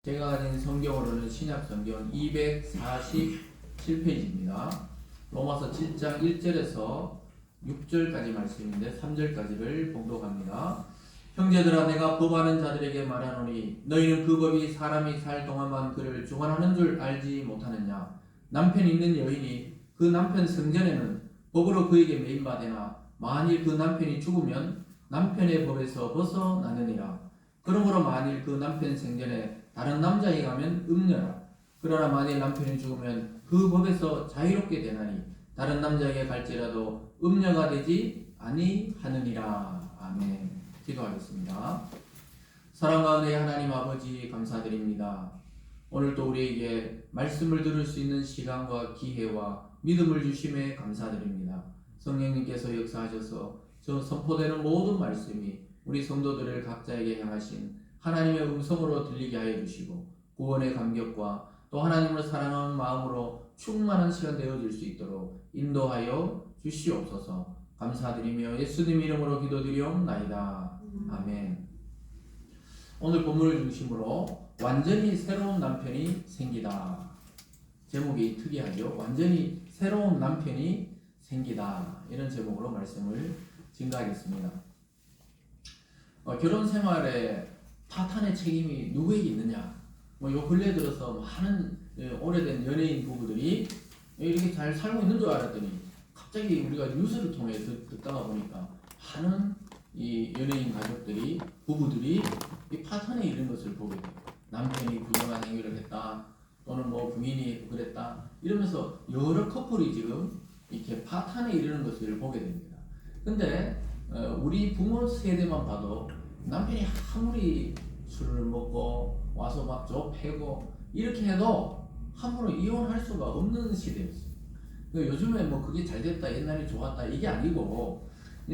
제가 가진 성경으로는 신약 성경 247페이지입니다. 로마서 7장 1절에서 6절까지 말씀인데 3절까지를 봉독합니다. 형제들아, 내가 법하는 자들에게 말하노니 너희는 그 법이 사람이 살 동안만 그를 주관하는 줄 알지 못하느냐. 남편 있는 여인이 그 남편 생전에는 법으로 그에게 매임받으나 만일 그 남편이 죽으면 남편의 법에서 벗어나느니라. 그러므로 만일 그 남편 생전에 다른 남자에게 가면 음녀라. 그러나 만일 남편이 죽으면 그 법에서 자유롭게 되나니 다른 남자에게 갈지라도 음녀가 되지 아니하느니라. 아멘. 기도하겠습니다. 사랑과 은혜의 하나님 아버지, 감사드립니다. 오늘도 우리에게 말씀을 들을 수 있는 시간과 기회와 믿음을 주심에 감사드립니다. 성령님께서 역사하셔서 저 선포되는 모든 말씀이 우리 성도들을 각자에게 향하신 하나님의 음성으로 들리게 하여 주시고 구원의 감격과 또 하나님을 사랑하는 마음으로 충만한 시간 되어질 수 있도록 인도하여 주시옵소서. 감사드리며 예수님 이름으로 기도드리옵나이다. 아멘. 오늘 본문을 중심으로 완전히 새로운 남편이 생기다. 제목이 특이하죠. 완전히 새로운 남편이 생기다. 이런 제목으로 말씀을 증가하겠습니다. 결혼 생활에 파탄의 책임이 누구에게 있느냐? 요 근래 들어서 많은 오래된 연예인 부부들이 이렇게 잘 살고 있는 줄 알았더니 갑자기 우리가 뉴스를 통해 듣다가 보니까 많은 이 연예인 가족들이, 부부들이 이 파탄에 이른 것을 보게 돼요. 남편이 부정한 행위를 했다, 또는 뭐 부인이 그랬다, 이러면서 여러 커플이 지금 이렇게 파탄에 이르는 것을 보게 됩니다. 근데 우리 부모 세대만 봐도 남편이 아무리 술을 먹고 와서 막 좁히고 이렇게 해도 함부로 이혼할 수가 없는 시대였어요. 요즘에 뭐 그게 잘 됐다, 옛날이 좋았다, 이게 아니고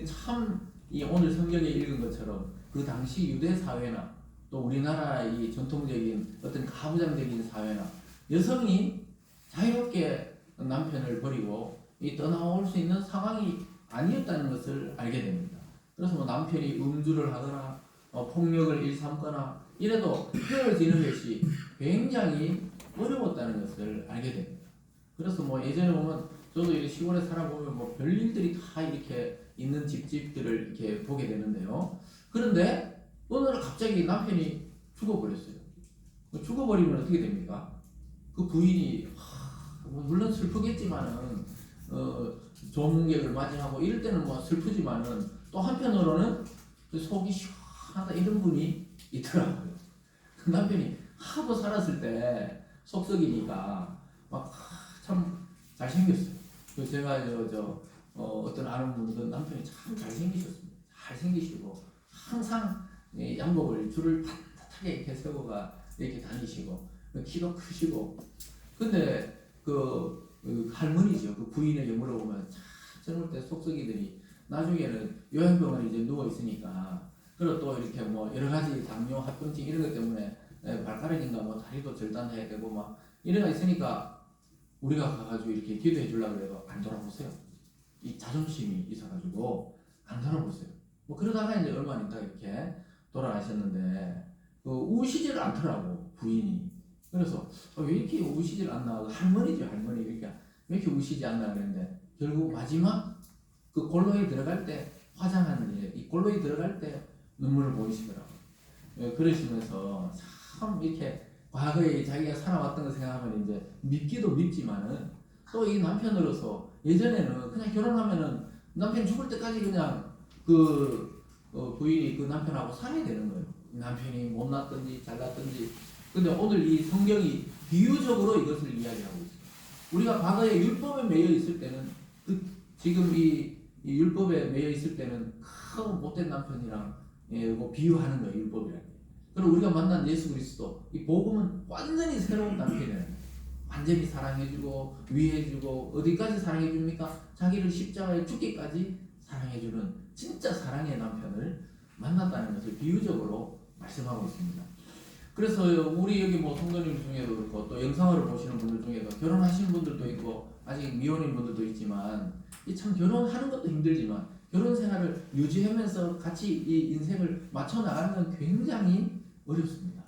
참 이 오늘 성경에 읽은 것처럼 그 당시 유대 사회나 또 우리나라 이 전통적인 어떤 가부장적인 사회나 여성이 자유롭게 남편을 버리고 떠나올 수 있는 상황이 아니었다는 것을 알게 됩니다. 그래서 뭐 남편이 음주를 하거나 폭력을 일삼거나 이래도 헤어지는 것이 굉장히 어려웠다는 것을 알게 됩니다. 그래서 뭐 예전에 보면 저도 이렇게 시골에 살아보면 뭐 별일들이 다 이렇게 있는 집들을 이렇게 보게 되는데요. 그런데 어느 날 갑자기 남편이 죽어버렸어요. 죽어버리면 어떻게 됩니까? 그 부인이 물론 슬프겠지만은 조문객을 맞이하고 이럴 때는 뭐 슬프지만은 또 한편으로는 속이 시원하다 이런 분이 있더라고요. 그 남편이 하도 살았을 때 속썩이니까 막 참 잘생겼어요. 제가 어떤 아는 분은 남편이 참 잘생기셨습니다. 잘생기시고 항상 양복을 줄을 반듯하게 이렇게 세워가 이렇게 다니시고 키도 크시고, 근데 그 할머니죠. 그 부인에게 물어보면 참 젊을 때 속썩이더니 나중에는 요양병원에 이제 누워 있으니까, 그리고 또 이렇게 뭐 여러 가지 당뇨, 합병증 이런 것 때문에 발가락인가 뭐 다리도 절단해야 되고 막 이래가 있으니까 우리가 가가지고 이렇게 기도해 주려고 해도 안 돌아보세요. 이 자존심이 있어가지고 안 돌아보세요. 뭐 그러다가 이제 얼마 안 있다 이렇게 돌아가셨는데 우시질 않더라고 부인이. 그래서 왜 이렇게 우시질 않나, 할머니죠, 할머니. 그러니까 왜 이렇게 우시지 않나 그랬는데 결국 마지막 그 골로에 들어갈 때 화장하는 일, 이 골로에 들어갈 때 눈물을 보이시더라고요. 그러시면서 참 이렇게 과거에 자기가 살아왔던 거 생각하면 이제 믿기도 믿지만은 또 이 남편으로서 예전에는 그냥 결혼하면은 남편 죽을 때까지 그냥 부인이 그 남편하고 살아야 되는 거예요. 남편이 못났든지 잘났든지. 근데 오늘 이 성경이 비유적으로 이것을 이야기하고 있어요. 우리가 과거에 율법에 매여 있을 때는 지금 이 율법에 매여 있을 때는 크고 못된 남편이랑 뭐 비유하는 거예요, 율법이라는 게. 그리고 우리가 만난 예수 그리스도, 이 복음은 완전히 새로운 남편이에요. 완전히 사랑해주고 위해주고, 어디까지 사랑해줍니까? 자기를 십자가에 죽기까지 사랑해주는 진짜 사랑의 남편을 만났다는 것을 비유적으로 말씀하고 있습니다. 그래서 우리 여기 뭐 성도님 중에도 그렇고 또 영상을 보시는 분들 중에도 결혼하신 분들도 있고 아직 미혼인 분들도 있지만, 이 참 결혼하는 것도 힘들지만 결혼 생활을 유지하면서 같이 이 인생을 맞춰 나가는 건 굉장히 어렵습니다.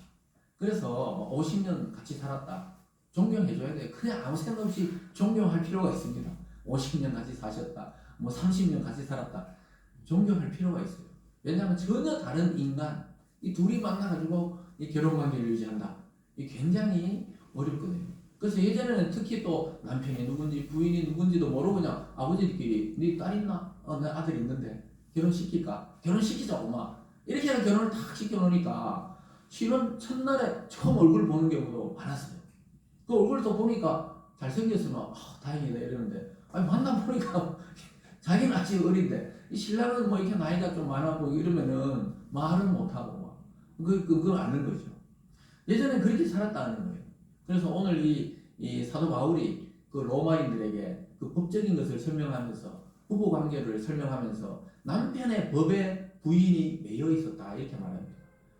그래서 50년 같이 살았다. 존경해줘야 돼요. 그냥 아무 생각 없이 존경할 필요가 있습니다. 50년 같이 사셨다. 뭐 30년 같이 살았다. 존경할 필요가 있어요. 왜냐하면 전혀 다른 인간, 이 둘이 만나가지고 이 결혼관계를 유지한다. 이 굉장히 어렵거든요. 그래서 예전에는 특히 또 남편이 누군지 부인이 누군지도 모르고 그냥 아버지들끼리 네 딸 있나? 내 아들 있는데 결혼시킬까? 결혼시키자고 막 이렇게 하는 결혼을 탁 시켜놓으니까 실은 첫날에 처음 얼굴 보는 경우도 많았어요. 그 얼굴을 또 보니까 잘생겼으면 다행이다 이러는데 아니 만나보니까 자기는 아직 어린데 이 신랑은 뭐 이렇게 나이가 좀 많아 보이고 이러면은 말은 못하고 막 그걸 아는 거죠. 예전에 그렇게 살았다는 거예요. 그래서 오늘 이 사도 바울이 그 로마인들에게 그 법적인 것을 설명하면서 부부 관계를 설명하면서 남편의 법에 부인이 매여 있었다 이렇게 말합니다.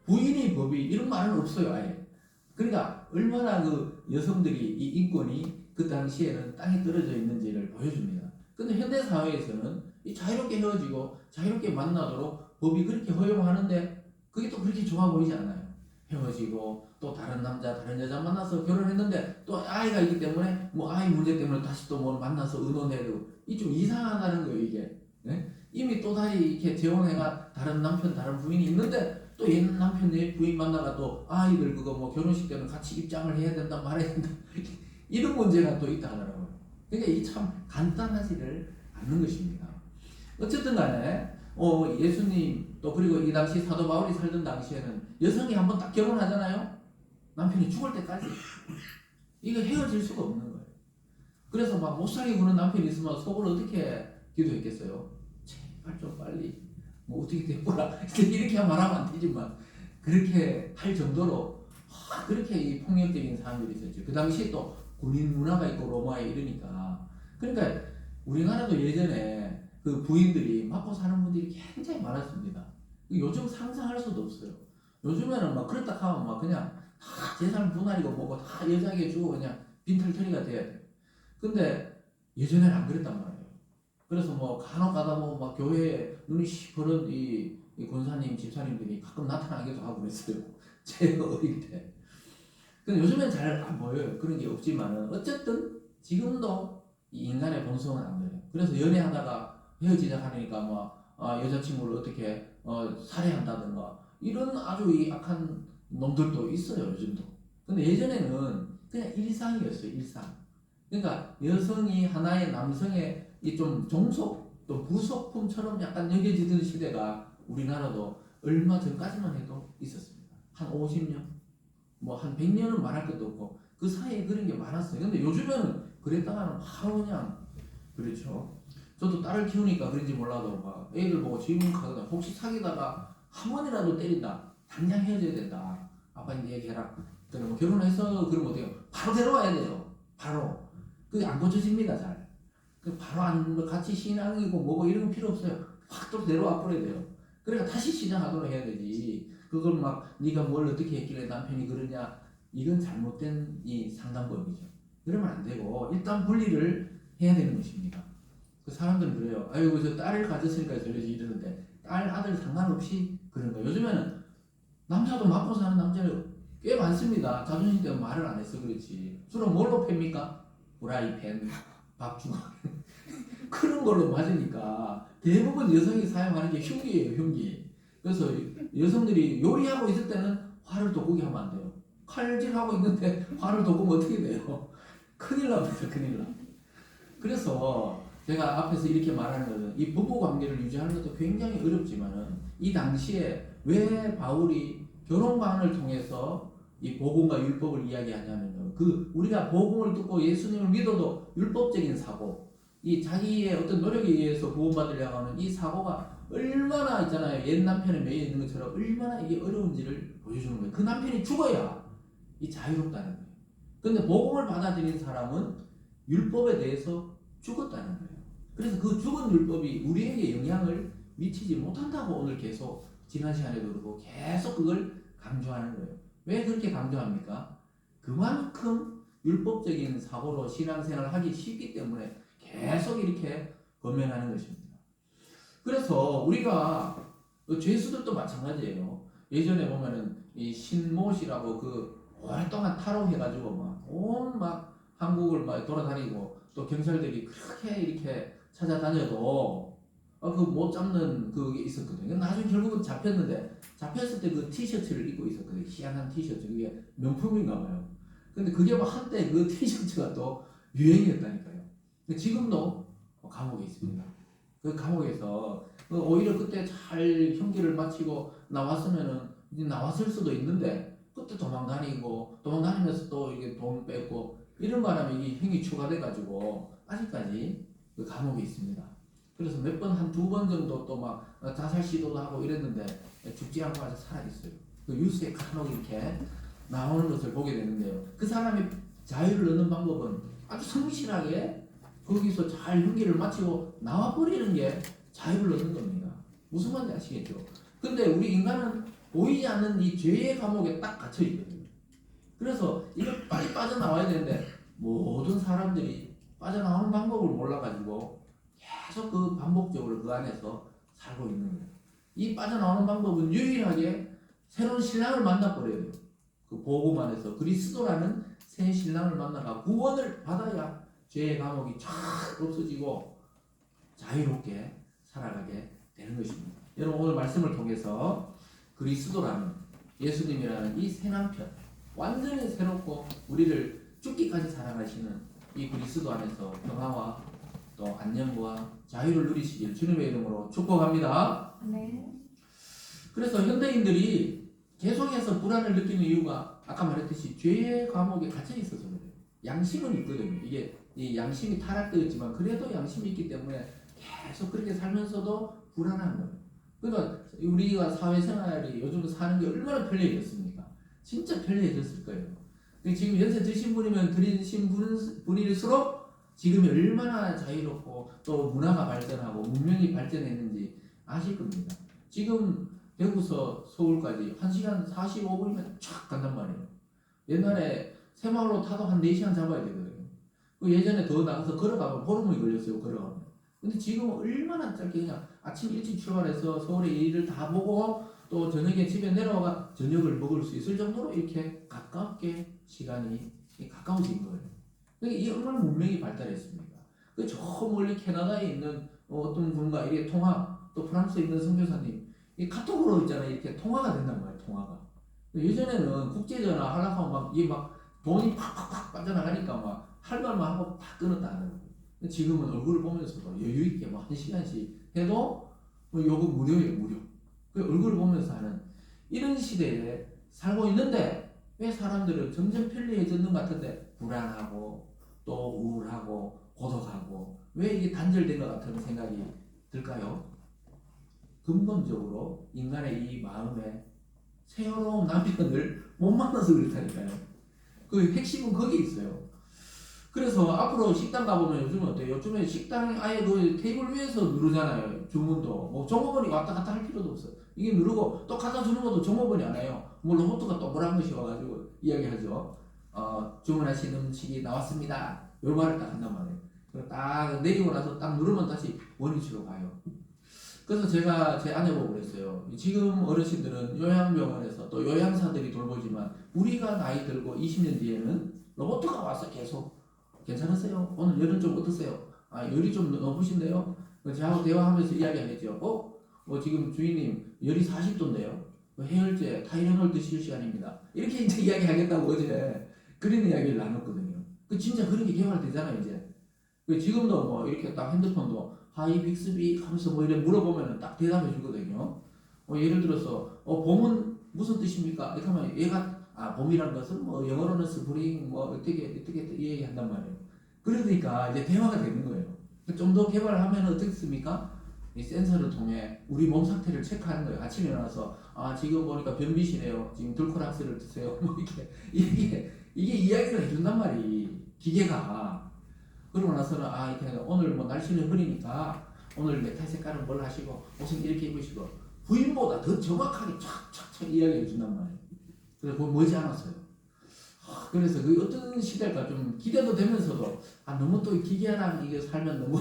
부인이 법이 이런 말은 없어요 아예. 그러니까 얼마나 그 여성들이 이 인권이 그 당시에는 땅에 떨어져 있는지를 보여줍니다. 근데 현대 사회에서는 이 자유롭게 헤어지고 자유롭게 만나도록 법이 그렇게 허용하는데 그게 또 그렇게 좋아 보이지 않아요. 헤어지고 또 다른 남자 다른 여자 만나서 결혼했는데 또 아이가 있기 때문에 뭐 아이 문제 때문에 다시 또 뭐 만나서 의논해도 이 좀 이상하다는 거예요 이게. 네? 이미 또 다시 이렇게 재혼해가 다른 남편 다른 부인이 있는데 또 옛 남편 옛 부인 만나가 또 아이들 그거 뭐 결혼식 때는 같이 입장을 해야 된다 말해야 된다 이런 문제가 또 있다 하더라고요. 그러니까 이게 참 간단하지를 않는 것입니다. 어쨌든 간에 예수님 또 그리고 이 당시 사도 바울이 살던 당시에는 여성이 한번 딱 결혼하잖아요. 남편이 죽을 때까지 이거 헤어질 수가 없는 거예요. 그래서 막 못살게 구는 남편이 있으면 속으로 어떻게 기도했겠어요? 제발 좀 빨리 뭐 어떻게 됐구나 이렇게 말하면 안 되지만 그렇게 할 정도로 그렇게 이 폭력적인 사람들이 있었죠. 그 당시에 또 군인 문화가 있고 로마에 이러니까 그러니까 우리나라도 예전에 그 부인들이 맞고 사는 분들이 굉장히 많았습니다. 요즘 상상할 수도 없어요. 요즘에는 막 그렇다 하면 막 그냥 다 재산 분할이고 뭐고 다 여자에게 주고 그냥 빈털터리가 돼야 돼요. 근데 예전에는 안 그랬단 말이에요. 그래서 뭐 간혹 가다 보면 막 교회에 눈이 시퍼런 이 권사님, 집사님들이 가끔 나타나기도 하고 그랬어요. 제가 어릴 때. 근데 요즘엔 잘 안 보여요. 그런 게 없지만은 어쨌든 지금도 이 인간의 본성은 안 그래요. 그래서 연애하다가 헤어지자 하니까 뭐 여자친구를 어떻게 살해한다든가 이런 아주 이 악한 놈들도 있어요 요즘도. 근데 예전에는 그냥 일상이었어요 일상. 그러니까 여성이 하나의 남성의 이 좀 종속 또 부속품처럼 약간 여겨지던 시대가 우리나라도 얼마 전까지만 해도 있었습니다. 한 50년, 뭐 한 100년은 말할 것도 없고 그 사이에 그런 게 많았어요. 근데 요즘에는 그랬다가는 바로 그냥 그렇죠. 저도 딸을 키우니까 그런지 몰라도 막 애들 보고 질문하거든. 혹시 사귀다가 한 번이라도 때린다. 당장 헤어져야 된다. 아빠 이제 얘기해라. 뭐 결혼해서 그러면 어때요? 바로 데려와야 돼요. 바로. 그게 안 고쳐집니다 잘. 바로 안 같이 신앙이고 뭐고 이런 거 필요 없어요. 확 또 내려와 버려야 돼요. 그러니까 다시 시작하도록 해야 되지. 그걸 막 네가 뭘 어떻게 했길래 남편이 그러냐. 이건 잘못된 이 상담법이죠. 그러면 안 되고 일단 분리를 해야 되는 것입니다. 그 사람들은 그래요. 아이고 저 딸을 가졌으니까 저러지 이러는데 딸 아들 상관없이 그런 거예요. 요즘에는 남자도 맞고 사는 남자는 꽤 많습니다. 자존심 때문에 말을 안 해서 그렇지. 주로 뭘로 팹니까? 프라이팬, 밥주걱 그런 걸로 맞으니까 대부분 여성이 사용하는 게 흉기예요 흉기. 그래서 여성들이 요리하고 있을 때는 화를 돋구게 하면 안 돼요. 칼질하고 있는데 화를 돋구면 어떻게 돼요? 큰일 납니다 큰일 나. 그래서 제가 앞에서 이렇게 말하는 것은 이 부부 관계를 유지하는 것도 굉장히 어렵지만은 이 당시에 왜 바울이 결혼관을 통해서 이 복음과 율법을 이야기하냐면요. 그 우리가 복음을 듣고 예수님을 믿어도 율법적인 사고, 이 자기의 어떤 노력에 의해서 구원받으려고 하는 이 사고가 얼마나 있잖아요. 옛 남편에 매여 있는 것처럼 얼마나 이게 어려운지를 보여주는 거예요. 그 남편이 죽어야 이 자유롭다는 거예요. 근데 복음을 받아들인 사람은 율법에 대해서 죽었다는 거예요. 그래서 그 죽은 율법이 우리에게 영향을 미치지 못한다고 오늘 계속 지난 시간에도 그러고 계속 그걸 강조하는 거예요. 왜 그렇게 강조합니까? 그만큼 율법적인 사고로 신앙생활을 하기 쉽기 때문에 계속 이렇게 권면하는 것입니다. 그래서 우리가 죄수들도 마찬가지예요. 예전에 보면은 이 신모씨라고 그 오랫동안 탈옥해가지고 막 온 막 한국을 막 돌아다니고 또 경찰들이 그렇게 이렇게 찾아다녀도 그 못 잡는 그게 있었거든요. 나중에 결국은 잡혔는데 잡혔을 때 그 티셔츠를 입고 있었거든요. 희한한 티셔츠 그게 명품인가 봐요. 근데 그게 막 한때 그 티셔츠가 또 유행이었다니까요. 근데 지금도 감옥에 있습니다. 그 감옥에서 오히려 그때 잘 형기를 마치고 나왔으면은 이제 나왔을 수도 있는데 그때 도망다니면서 또 이게 돈 뺏고 이런 바람에 이 형이 추가돼가지고 아직까지 그 감옥에 있습니다. 그래서 몇 번 한 두 번 정도 또 막 자살 시도도 하고 이랬는데 죽지 않고 아직 살아있어요. 그 뉴스에 간혹 이렇게 나오는 것을 보게 되는데요. 그 사람이 자유를 얻는 방법은 아주 성실하게 거기서 잘 형기를 마치고 나와버리는 게 자유를 얻는 겁니다. 무슨 말인지 아시겠죠? 근데 우리 인간은 보이지 않는 이 죄의 감옥에 딱 갇혀 있거든요. 그래서 이걸 빨리 빠져나와야 되는데 모든 사람들이 빠져나오는 방법을 몰라가지고 계속 그 반복적으로 그 안에서 살고 있는 거예요. 이 빠져나오는 방법은 유일하게 새로운 신랑을 만나버려야 돼요. 그 복음 안에서 그리스도라는 새 신랑을 만나가 구원을 받아야 죄의 감옥이 쫙 없어지고 자유롭게 살아가게 되는 것입니다. 여러분 오늘 말씀을 통해서 그리스도라는 예수님이라는 이 새 남편 완전히 새롭고 우리를 죽기까지 사랑하시는 이 그리스도 안에서 평화와 또 안녕과 자유를 누리시길 주님의 이름으로 축복합니다. 네. 그래서 현대인들이 계속해서 불안을 느끼는 이유가 아까 말했듯이 죄의 감옥에 갇혀 있어서 그래요. 양심은 있거든요. 이게 이 양심이 타락되었지만 그래도 양심이 있기 때문에 계속 그렇게 살면서도 불안한 거예요. 그러니까 우리가 사회생활이 요즘 사는 게 얼마나 편리해졌습니까? 진짜 편리해졌을 거예요. 지금 연세 드신 분이면 드신 분일수록 지금이 얼마나 자유롭고 또 문화가 발전하고 문명이 발전했는지 아실 겁니다. 지금 대구서 서울까지 1시간 45분이면 쫙 간단 말이에요. 옛날에 새마을로 타도 한 4시간 잡아야 되거든요. 예전에 더 나가서 걸어가면 보름이 걸렸어요. 걸어가면. 근데 지금 얼마나 짧게 그냥 아침 일찍 출발해서 서울의 일을 다 보고 또 저녁에 집에 내려와 저녁을 먹을 수 있을 정도로 이렇게 가깝게 시간이 가까워진 거예요. 이 얼마나 문명이 발달했습니까? 저 멀리 캐나다에 있는 어떤 분과 이게 통화, 또 프랑스에 있는 선교사님, 이 카톡으로 있잖아요. 이렇게 통화가 된단 말이에요. 통화가. 예전에는 국제전화 하려고 하면 막 이게 막 돈이 팍팍팍 빠져나가니까 막 할 말만 하고 다 끊었다 하는 거예요. 지금은 얼굴을 보면서도 여유 있게 뭐 1시간씩 해도 요금 무료예요. 무료. 그 얼굴을 보면서 하는 이런 시대에 살고 있는데 왜 사람들은 점점 편리해졌는 것 같은데 불안하고 또 우울하고 고독하고 왜 이게 단절된 것 같은 생각이 들까요? 근본적으로 인간의 이 마음에 새로운 남편을 못 만나서 그렇다니까요. 그 핵심은 거기 있어요. 그래서 앞으로 식당 가보면 요즘은 어때요? 요즘에 식당 아예 그 테이블 위에서 누르잖아요. 주문도. 뭐 종업원이 왔다 갔다 할 필요도 없어요. 이게 누르고 또 갖다 주는 것도 종업원이 안 해요. 뭐 로봇가 동그란 것이 와가지고 이야기하죠. 주문하신 음식이 나왔습니다. 요 말을 딱 한단 말이에요. 그리고 딱 내리고 나서 딱 누르면 다시 원위치로 가요. 그래서 제가 제 아내 보고 그랬어요. 지금 어르신들은 요양병원에서 또 요양사들이 돌보지만 우리가 나이 들고 20년 뒤에는 로봇가 와서 계속 괜찮으세요? 오늘 열은 좀 어떠세요? 열이 좀 높으신데요? 저하고 대화하면서 이야기하겠죠. 지금 주인님 열이 40도인데요. 해열제, 타이레놀 드실 시간입니다. 이렇게 이제 이야기하겠다고 어제 그런 이야기를 나눴거든요. 진짜 그렇게 개발되잖아요 이제. 지금도 뭐 이렇게 딱 핸드폰도 하이 빅스비 하면서 뭐 이렇게 물어보면 딱 대답해 주거든요. 예를 들어서 봄은 무슨 뜻입니까? 이렇게 하면 얘가 봄이란 것은 뭐 영어로는 스프링 뭐 어떻게 이야기한단 말이에요. 그러니까 이제 대화가 되는 거예요. 좀 더 개발하면 어떻습니까? 이 센서를 통해 우리 몸 상태를 체크하는 거예요. 아침에 일어나서 지금 보니까 변비시네요. 지금 들코락스를 드세요. 뭐 이게 이야기를 해준단 말이 기계가. 그러고 나서는 이렇게 오늘 뭐 날씨는 흐리니까 오늘 넥타이 색깔은 뭘 하시고 옷은 이렇게 입으시고 부인보다 더 정확하게 촥촥촥 이야기해 준단 말이에요. 그래서 그거 머지않았어요. 그래서 그 어떤 시대가 좀 기대도 되면서도 너무 또 기계랑 이게 살면 너무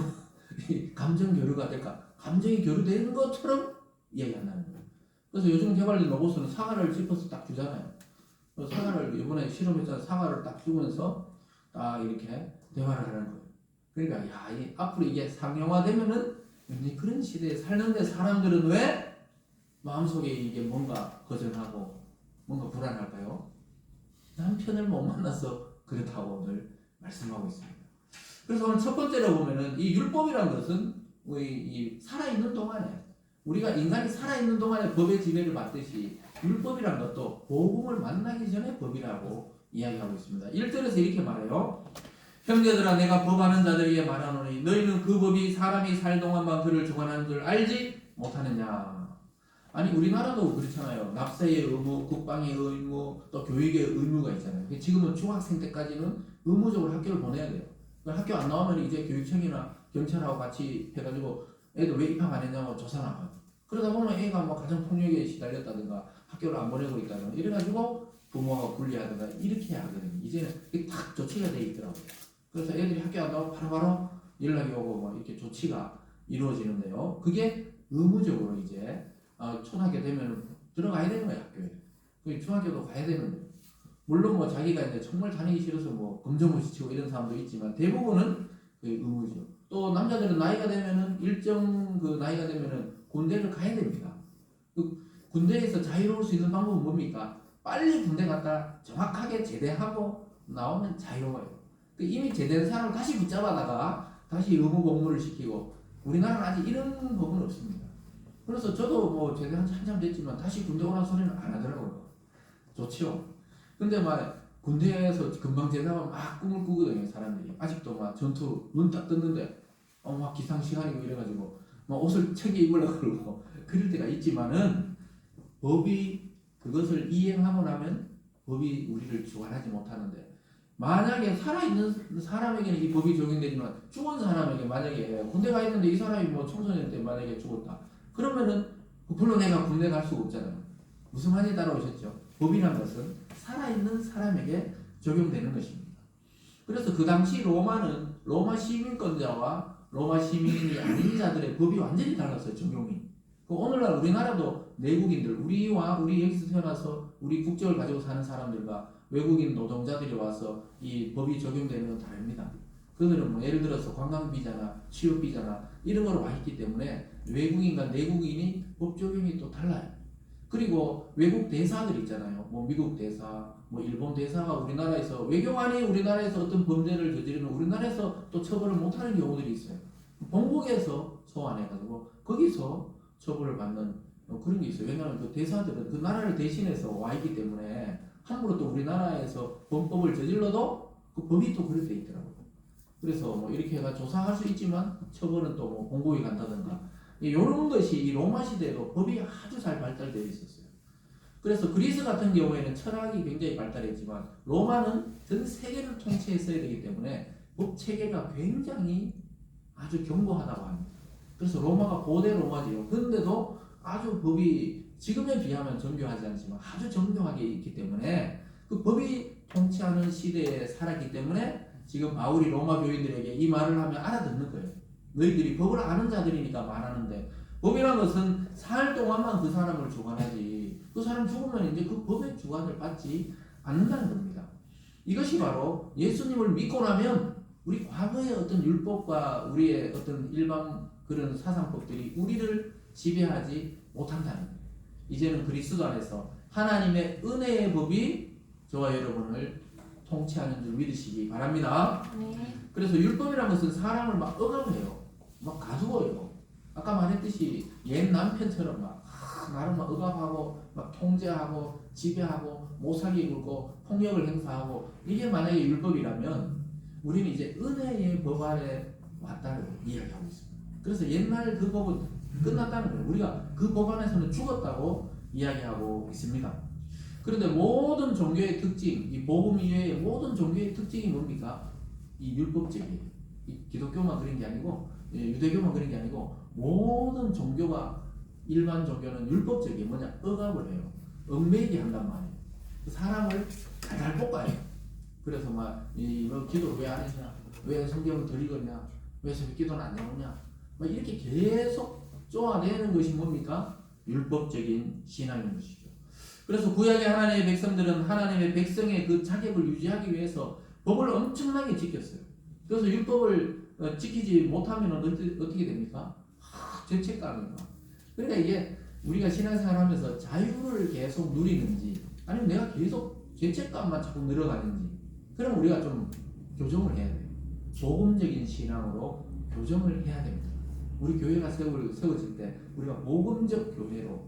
감정 교류가 될까? 감정이 교류되는 것처럼 이야기한다는 거예요. 그래서 요즘 개발된 로봇은 사과를 짚어서 딱 주잖아요. 그래서 사과를 이번에 실험했잖아요. 사과를 딱 주면서 딱 이렇게 대화를 하는 거예요. 그러니까 앞으로 이게 상용화되면은 왠지 그런 시대에 살는데 사람들은 왜 마음속에 이게 뭔가 거절하고 뭔가 불안할까요? 남편을 못 만나서 그렇다고 오늘 말씀하고 있습니다. 그래서 오늘 첫 번째로 보면은 이 율법이라는 것은 이 살아있는 동안에 우리가 인간이 살아있는 동안에 법의 지배를 받듯이 율법이란 것도 복음을 만나기 전에 법이라고 이야기하고 있습니다. 1절에서 이렇게 말해요. 형제들아 내가 법하는 자들에게 말하노니 너희는 그 법이 사람이 살 동안만 그를 주관하는 줄 알지 못하느냐. 아니 우리나라도 그렇잖아요. 납세의 의무, 국방의 의무, 또 교육의 의무가 있잖아요. 지금은 중학생 때까지는 의무적으로 학교를 보내야 돼요. 학교 안 나오면 이제 교육청이나 경찰하고 같이 해가지고 애들 왜 입학 안 했냐고 조사 나가요. 그러다 보면 애가 뭐 가정폭력에 시달렸다든가 학교를 안 보내고 있다든가 이래가지고 부모가 불리하든가 이렇게 하거든요. 이제는 이게 딱 조치가 돼 있더라고요. 그래서 애들이 학교 안 나오면 바로바로 연락이 오고 뭐 이렇게 조치가 이루어지는데요. 그게 의무적으로 이제 초등학교 되면 들어가야 되는 거예요, 학교에. 중학교도 가야 되는 거예요. 물론 뭐 자기가 이제 정말 다니기 싫어서 뭐 검정고시 치고 이런 사람도 있지만 대부분은 그 의무죠. 또 남자들은 나이가 되면은 일정 그 나이가 되면은 군대를 가야 됩니다. 그 군대에서 자유로울 수 있는 방법은 뭡니까? 빨리 군대 갔다 정확하게 제대하고 나오면 자유로워요. 이미 제대한 사람을 다시 붙잡아다가 다시 의무 복무를 시키고 우리나라는 아직 이런 법은 없습니다. 그래서 저도 뭐 제대한 지 한참 됐지만 다시 군대 오라는 소리는 안 하더라고요. 좋지요. 근데 막 군대에서 금방 제대하면 막 꿈을 꾸거든요, 사람들이. 아직도 막 전투 눈 딱 떴는데 막 기상 시간이고 이래가지고 막 옷을 챙겨 입으려고 그러고 그럴 때가 있지만은 법이 그것을 이행하고 나면 법이 우리를 주관하지 못하는데 만약에 살아있는 사람에게는 이 법이 적용되지만 죽은 사람에게 만약에 군대 가 있는데 이 사람이 뭐 청소년 때 만약에 죽었다 그러면은 물론 내가 군대 갈 수가 없잖아요. 무슨 말이 따라오셨죠? 법이란 것은 살아있는 사람에게 적용되는 것입니다. 그래서 그 당시 로마는 로마 시민권자와 로마 시민이 아닌 자들의 법이 완전히 달랐어요, 적용이. 오늘날 우리나라도 내국인들, 우리와 우리 여기서 태어나서 우리 국적을 가지고 사는 사람들과 외국인 노동자들이 와서 이 법이 적용되는 건 다릅니다. 그들은 뭐 예를 들어서 관광비자나 취업비자나 이런 거로 와 있기 때문에 외국인과 내국인이 법 적용이 또 달라요. 그리고 외국 대사들 있잖아요. 뭐 미국 대사, 뭐 일본 대사가 우리나라에서 외교관이 우리나라에서 어떤 범죄를 저지르면 우리나라에서 또 처벌을 못하는 경우들이 있어요. 본국에서 소환해가지고 거기서 처벌을 받는 그런 게 있어요. 왜냐하면 그 대사들은 그 나라를 대신해서 와 있기 때문에 함부로 또 우리나라에서 범법을 저질러도 그 법이 또 그렇게 돼 있더라고요. 그래서 뭐 이렇게 해가 조사할 수 있지만 처벌은 또 뭐 본국에 간다든가 이런 것이 이 로마 시대에도 법이 아주 잘 발달되어 있었어요. 그래서 그리스 같은 경우에는 철학이 굉장히 발달했지만 로마는 전 세계를 통치했어야 되기 때문에 법 체계가 굉장히 아주 견고하다고 합니다. 그래서 로마가 고대 로마지요. 그런데도 아주 법이 지금에 비하면 정교하지 않지만 아주 정교하게 있기 때문에 그 법이 통치하는 시대에 살았기 때문에 지금 바울이 로마 교인들에게 이 말을 하면 알아듣는 거예요. 너희들이 법을 아는 자들이니까 말하는데 법이란 것은 살 동안만 그 사람을 주관하지 그 사람 죽으면 이제 그 법의 주관을 받지 않는다는 겁니다. 이것이 바로 예수님을 믿고 나면 우리 과거의 어떤 율법과 우리의 어떤 일반 그런 사상법들이 우리를 지배하지 못한다는 거예요. 이제는 그리스도 안에서 하나님의 은혜의 법이 저와 여러분을 통치하는 줄 믿으시기 바랍니다. 네. 그래서 율법이라는 것은 사람을 막 억압해요. 막 가두어요. 아까 말했듯이 옛 남편처럼 막 나를 막 억압하고 막 통제하고 지배하고 못살게 굴고 폭력을 행사하고 이게 만약에 율법이라면 우리는 이제 은혜의 법 아래 왔다고 이야기하고 있습니다. 그래서 옛날 그 법은 끝났다는 거예요. 우리가 그 법 안에서는 죽었다고 이야기하고 있습니다. 그런데 모든 종교의 특징, 이 복음 이외의 모든 종교의 특징이 뭡니까? 이 율법적이에요. 이 기독교만 그런 게 아니고 유대교만 그런 게 아니고 모든 종교가 일반 종교는 율법적이에요. 뭐냐? 억압을 해요. 얽매이게 한단 말이에요. 사람을 잘 볶아요. 그래서 막 너 기도를 왜 안 했냐? 왜 성경을 덜 읽었냐? 왜 새벽 기도는 안 나오냐? 막 이렇게 계속 쪼아내는 것이 뭡니까? 율법적인 신앙인 것이죠. 그래서 구약의 하나님의 백성들은 하나님의 백성의 그 자격을 유지하기 위해서 법을 엄청나게 지켰어요. 그래서 율법을 지키지 못하면 어떻게 됩니까? 죄책감입니다. 그러니까 이게 우리가 신앙생활 하면서 자유를 계속 누리는지 아니면 내가 계속 죄책감만 자꾸 늘어가는지 그럼 우리가 좀 교정을 해야 돼요. 복음적인 신앙으로 교정을 해야 됩니다. 우리 교회가 세워질 때 우리가 복음적 교회로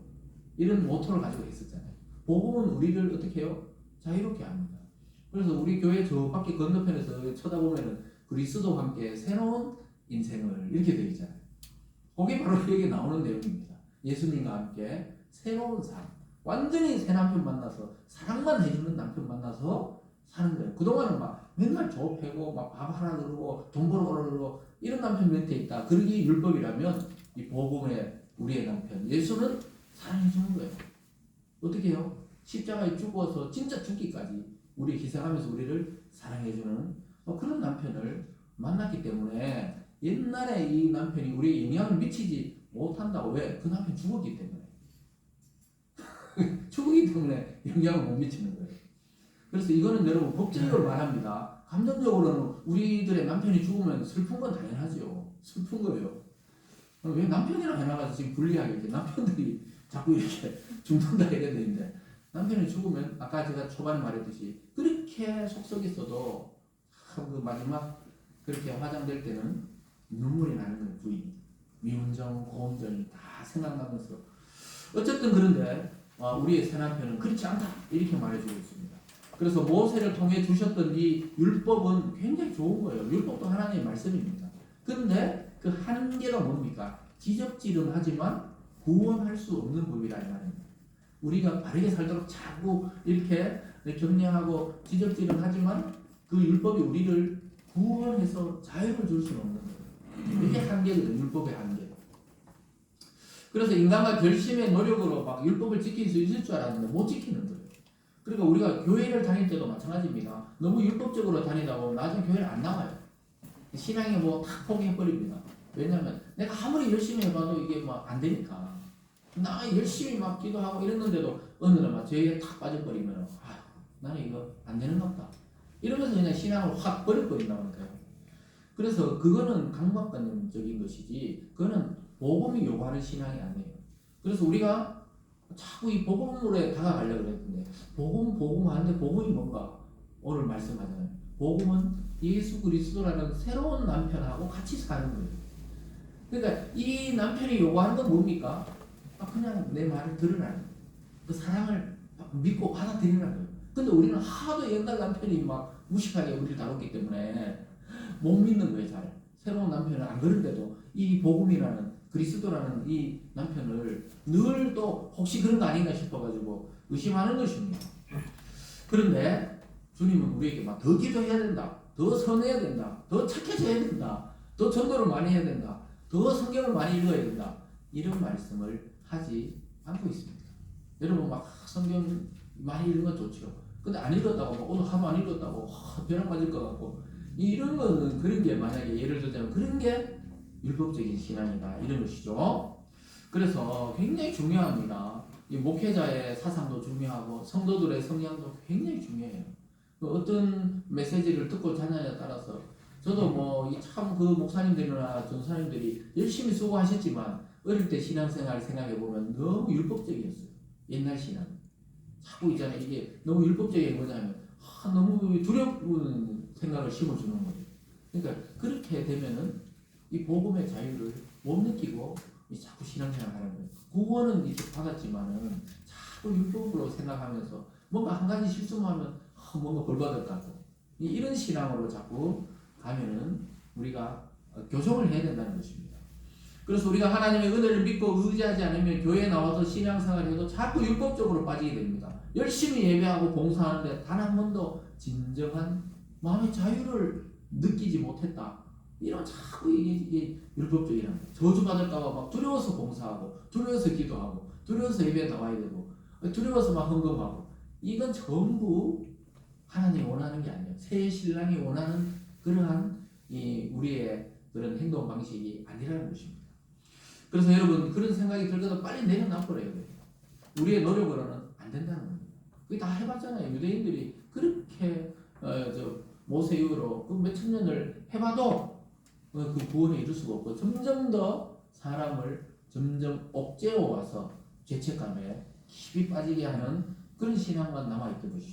이런 모토를 가지고 있었잖아요. 복음은 우리를 어떻게 해요? 자유롭게 합니다. 그래서 우리 교회 저 밖에 건너편에서 쳐다보면은 그리스도와 함께 새로운 인생을 이렇게 되어 있잖아요. 그게 바로 여기 나오는 내용입니다. 예수님과 함께 새로운 삶. 완전히 새 남편 만나서 사랑만 해주는 남편 만나서 사는 거예요. 그동안은 막 맨날 조업하고 막 밥 하나 그러고 돈 벌어 그러고 이런 남편 멘트에 있다. 그러기 율법이라면 이 복음의 우리의 남편 예수는 사랑해주는 거예요. 어떻게 해요? 십자가에 죽어서 진짜 죽기까지 우리 희생하면서 우리를 사랑해주는 그런 남편을 만났기 때문에 옛날에 이 남편이 우리에 영향을 미치지 못한다고. 왜? 그 남편 죽었기 때문에. 죽었기 때문에 영향을 못 미치는 거예요. 그래서 이거는 여러분 법적으로 말합니다. 감정적으로는 우리들의 남편이 죽으면 슬픈 건 당연하죠. 슬픈 거예요. 왜 남편이랑 해나가서 지금 불리하게 남편들이 자꾸 이렇게 죽는다 이래야 되는데 남편이 죽으면 아까 제가 초반에 말했듯이 그렇게 속썩였어도 그 마지막 그렇게 화장될 때는 눈물이 나는 거예요. 부인이 미운정 고운정이 다 생각나면서 어쨌든 그런데 우리의 새 남편은 그렇지 않다 이렇게 말해주고 있습니다. 그래서 모세를 통해 주셨던 이 율법은 굉장히 좋은 거예요. 율법도 하나님의 말씀입니다. 근데 그 한계가 뭡니까? 지적지름하지만 구원할 수 없는 법이라 이 말입니다. 우리가 바르게 살도록 자꾸 이렇게 격려하고 지적지름하지만 그 율법이 우리를 구원해서 자유를 줄 수는 없는 거예요. 이게 한계거든요. 율법의 한계. 그래서 인간과 결심의 노력으로 막 율법을 지킬 수 있을 줄 알았는데 못 지키는 거예요. 그러니까 우리가 교회를 다닐 때도 마찬가지입니다. 너무 율법적으로 다니다 보면 나중에 교회를 안 나와요. 신앙이 뭐 다 포기해버립니다. 왜냐면 내가 아무리 열심히 해봐도 이게 막 안 되니까. 나 열심히 막 기도하고 이랬는데도 어느 날 막 죄에 탁 빠져버리면 나는 이거 안 되는 것 같다. 이러면서 그냥 신앙을 확 버려버린다는 거예요. 그래서 그거는 강박관념적인 것이지 그거는 복음이 요구하는 신앙이 아니에요. 그래서 우리가 자꾸 이 복음으로 다가가려고 그랬는데 복음 하는데 복음이 뭔가? 오늘 말씀하잖아요. 복음은 예수 그리스도라는 새로운 남편하고 같이 사는 거예요. 그러니까 이 남편이 요구하는 건 뭡니까? 그냥 내 말을 들으라는 그 사랑을 믿고 받아들이라는 거예요. 근데 우리는 하도 옛날 남편이 막 무식하게 우리를 다뤘기 때문에 못 믿는 거예요. 잘 새로운 남편은 안 그런데도 이 복음이라는 그리스도라는 이 남편을 늘 또 혹시 그런 거 아닌가 싶어가지고 의심하는 것입니다. 그런데 주님은 우리에게 막 더 기도해야 된다, 더 선해야 된다, 더 착해져야 된다, 더 전도를 많이 해야 된다, 더 성경을 많이 읽어야 된다 이런 말씀을 하지 않고 있습니다. 여러분 막 성경 많이 읽는 건 좋죠. 근데 안 읽었다고 오늘 하루 안 읽었다고 벼락 맞을 것 같고 이런 거는 그런 게 만약에 예를 들자면 그런 게 율법적인 신앙이다 이런 것이죠. 그래서 굉장히 중요합니다. 이 목회자의 사상도 중요하고 성도들의 성향도 굉장히 중요해요. 어떤 메시지를 듣고 자냐에 따라서 저도 뭐 참 그 목사님들이나 전사님들이 열심히 수고하셨지만 어릴 때 신앙생활 생각해 보면 너무 율법적이었어요. 옛날 신앙. 자꾸 있잖아요. 이게 너무 율법적인 뭐냐면 너무 두려운 생각을 심어주는 거예요. 그러니까 그렇게 되면은 이 복음의 자유를 못 느끼고 자꾸 신앙생활 하는 거예요. 구원은 이제 받았지만은 자꾸 율법으로 생각하면서 뭔가 한 가지 실수만 하면 뭔가 벌 받을 것 같고 이런 신앙으로 자꾸 가면은 우리가 교정을 해야 된다는 것입니다. 그래서 우리가 하나님의 은혜를 믿고 의지하지 않으면 교회에 나와서 신앙생활을 해도 자꾸 율법적으로 빠지게 됩니다. 열심히 예배하고 봉사하는데 단 한 번도 진정한 마음의 자유를 느끼지 못했다. 이런 자꾸 이게 율법적이라는 거예요. 저주받을까봐 막 두려워서 봉사하고 두려워서 기도하고 두려워서 예배에 나와야 되고 두려워서 막 헌금하고 이건 전부 하나님이 원하는 게 아니에요. 새 신랑이 원하는 그러한 우리의 그런 행동 방식이 아니라는 것입니다. 그래서 여러분 그런 생각이 들거든 빨리 내려놔버려야 돼요. 우리의 노력으로는 안 된다는 겁니다. 그게 다 해봤잖아요. 유대인들이 그렇게 모세 이후로 그 몇천 년을 해봐도 그 구원에 이룰 수가 없고 점점 더 사람을 점점 옥죄어 와서 죄책감에 깊이 빠지게 하는 그런 신앙만 남아있던 것이죠.